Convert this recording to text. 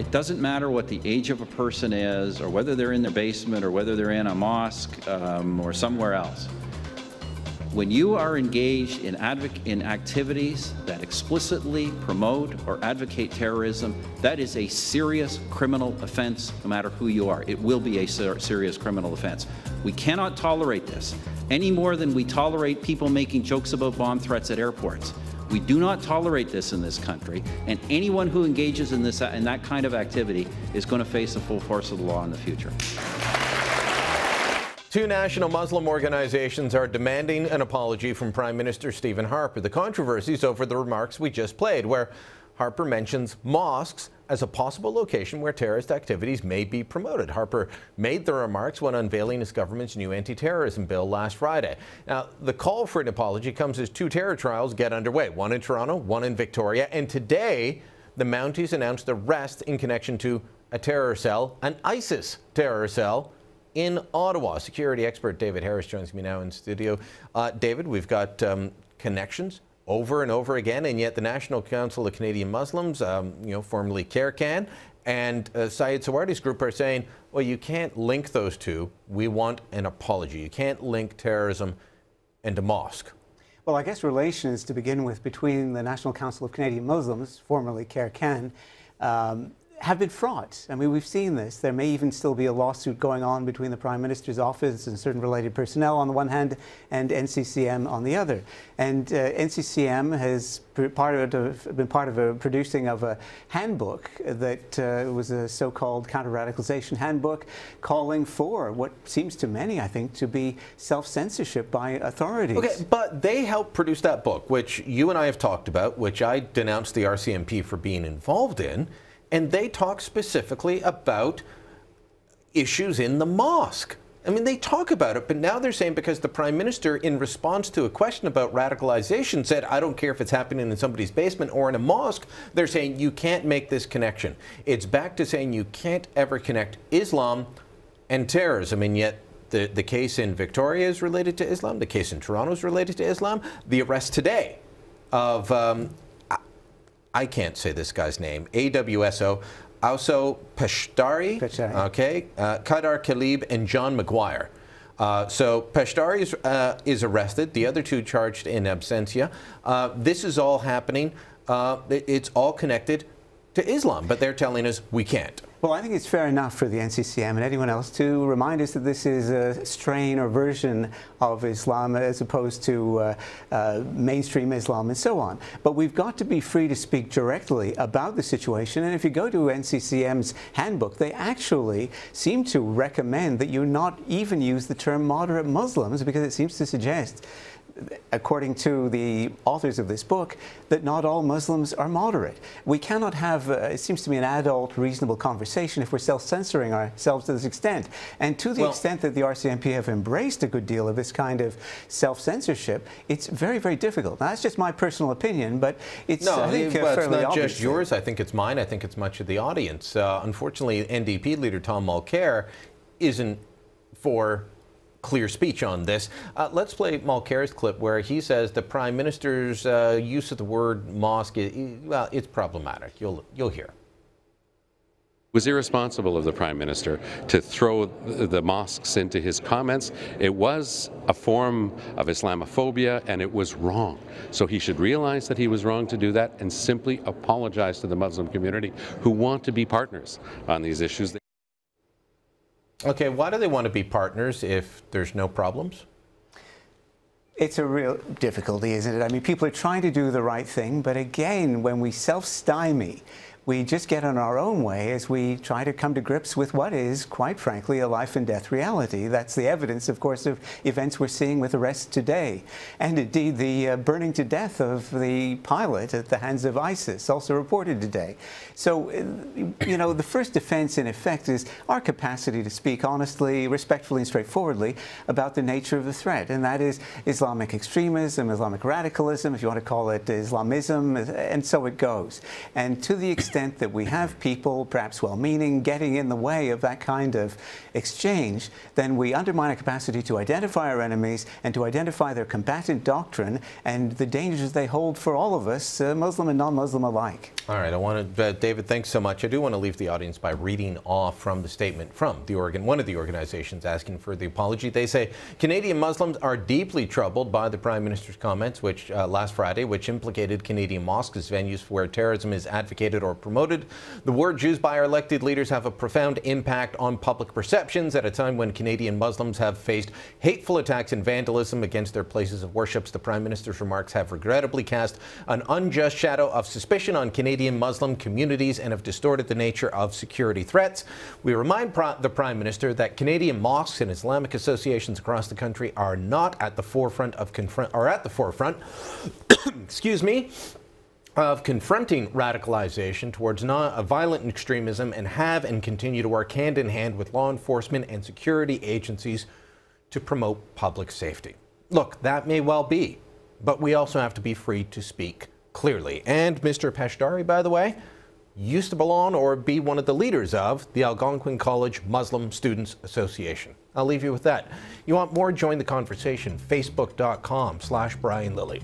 It doesn't matter what the age of a person is, or whether they're in their basement, or whether they're in a mosque or somewhere else. When you are engaged in activities that explicitly promote or advocate terrorism, that is a serious criminal offense, no matter who you are. It will be a serious criminal offense. We cannot tolerate this any more than we tolerate people making jokes about bomb threats at airports. We do not tolerate this in this country, and anyone who engages in that kind of activity is going to face the full force of the law in the future. Two national Muslim organizations are demanding an apology from Prime Minister Stephen Harper. The controversy is over the remarks we just played, where Harper mentions mosques as a possible location where terrorist activities may be promoted. Harper made the remarks when unveiling his government's new anti-terrorism bill last Friday. Now, the call for an apology comes as two terror trials get underway, one in Toronto, one in Victoria, and today the Mounties announced arrest in connection to a terror cell, an ISIS terror cell, in Ottawa. Security expert David Harris joins me now in studio. David, we've got connections over and over again, and yet the National Council of Canadian Muslims, formerly CARECAN, and Syed Sawardi's group are saying, well, you can't link those two. We want an apology. You can't link terrorism and a mosque. Well, I guess relations, to begin with, between the National Council of Canadian Muslims, formerly CARECAN, have been fraught. I mean, we've seen this. There may even still be a lawsuit going on between the Prime Minister's office and certain related personnel on the one hand and NCCM on the other. And NCCM has been part of producing of a handbook that was a so-called counter-radicalization handbook, calling for what seems to many, I think, to be self-censorship by authorities. Okay, but they helped produce that book, which you and I have talked about, which I denounced the RCMP for being involved in. And they talk specifically about issues in the mosque. I mean, they talk about it, but now they're saying because the Prime Minister, in response to a question about radicalization, said, I don't care if it's happening in somebody's basement or in a mosque, they're saying you can't make this connection. It's back to saying you can't ever connect Islam and terrorism, and yet the case in Victoria is related to Islam, the case in Toronto is related to Islam. The arrest today of I can't say this guy's name, AWSO, Auso Peshtari, okay, Kadar Khalib, and John McGuire. So Peshtari is arrested, the other two charged in absentia. This is all happening, it's all connected to Islam, but they're telling us we can't. Well, I think it's fair enough for the NCCM and anyone else to remind us that this is a strain or version of Islam as opposed to mainstream Islam and so on. But we've got to be free to speak directly about the situation. And if you go to NCCM's handbook, they actually seem to recommend that you not even use the term moderate Muslims, because it seems to suggest, according to the authors of this book, that not all Muslims are moderate. We cannot have, it seems to me, an adult, reasonable conversation if we're self-censoring ourselves to this extent. And to the extent that the RCMP have embraced a good deal of this kind of self-censorship, it's very, very difficult. Now, that's just my personal opinion, but it's, I think, fairly it's not obvious. just yours. I think it's mine. I think it's much of the audience. Unfortunately, NDP leader Tom Mulcair isn't for clear speech on this. Let's play Mulcair's clip where he says the Prime Minister's use of the word mosque, well, it's problematic. You'll hear. It was irresponsible of the Prime Minister to throw the mosques into his comments. It was a form of Islamophobia, and it was wrong. So he should realize that he was wrong to do that and simply apologize to the Muslim community who want to be partners on these issues. Okay, why do they want to be partners if there's no problems? It's a real difficulty, isn't it? I mean, people are trying to do the right thing, but again, when we self-stymie, we just get on our own way as we try to come to grips with what is, quite frankly, a life and death reality. That's the evidence, of course, of events we're seeing with arrests today. And indeed, the burning to death of the pilot at the hands of ISIS, also reported today. So, you know, the first defense, in effect, is our capacity to speak honestly, respectfully, and straightforwardly about the nature of the threat. And that is Islamic extremism, Islamic radicalism, if you want to call it Islamism, and so it goes. And to the extent extent that we have people, perhaps well-meaning, getting in the way of that kind of exchange, then we undermine our capacity to identify our enemies and to identify their combatant doctrine and the dangers they hold for all of us, Muslim and non-Muslim alike. All right, I want to, David, thanks so much. I do want to leave the audience by reading off from the statement from one of the organizations asking for the apology. They say, Canadian Muslims are deeply troubled by the Prime Minister's comments which last Friday, which implicated Canadian mosques as venues where terrorism is advocated or promoted. The words used by our elected leaders have a profound impact on public perceptions at a time when Canadian Muslims have faced hateful attacks and vandalism against their places of worship. The Prime Minister's remarks have regrettably cast an unjust shadow of suspicion on Canadian Muslim communities and have distorted the nature of security threats. We remind the Prime Minister that Canadian mosques and Islamic associations across the country are not at the forefront of excuse me, of confronting radicalization towards violent extremism and have and continue to work hand in hand with law enforcement and security agencies to promote public safety. Look, that may well be, but we also have to be free to speak clearly. And Mr. Pashdari, by the way, used to belong or be one of the leaders of the Algonquin College Muslim Students Association. I'll leave you with that. You want more? Join the conversation. Facebook.com/Brian Lilly.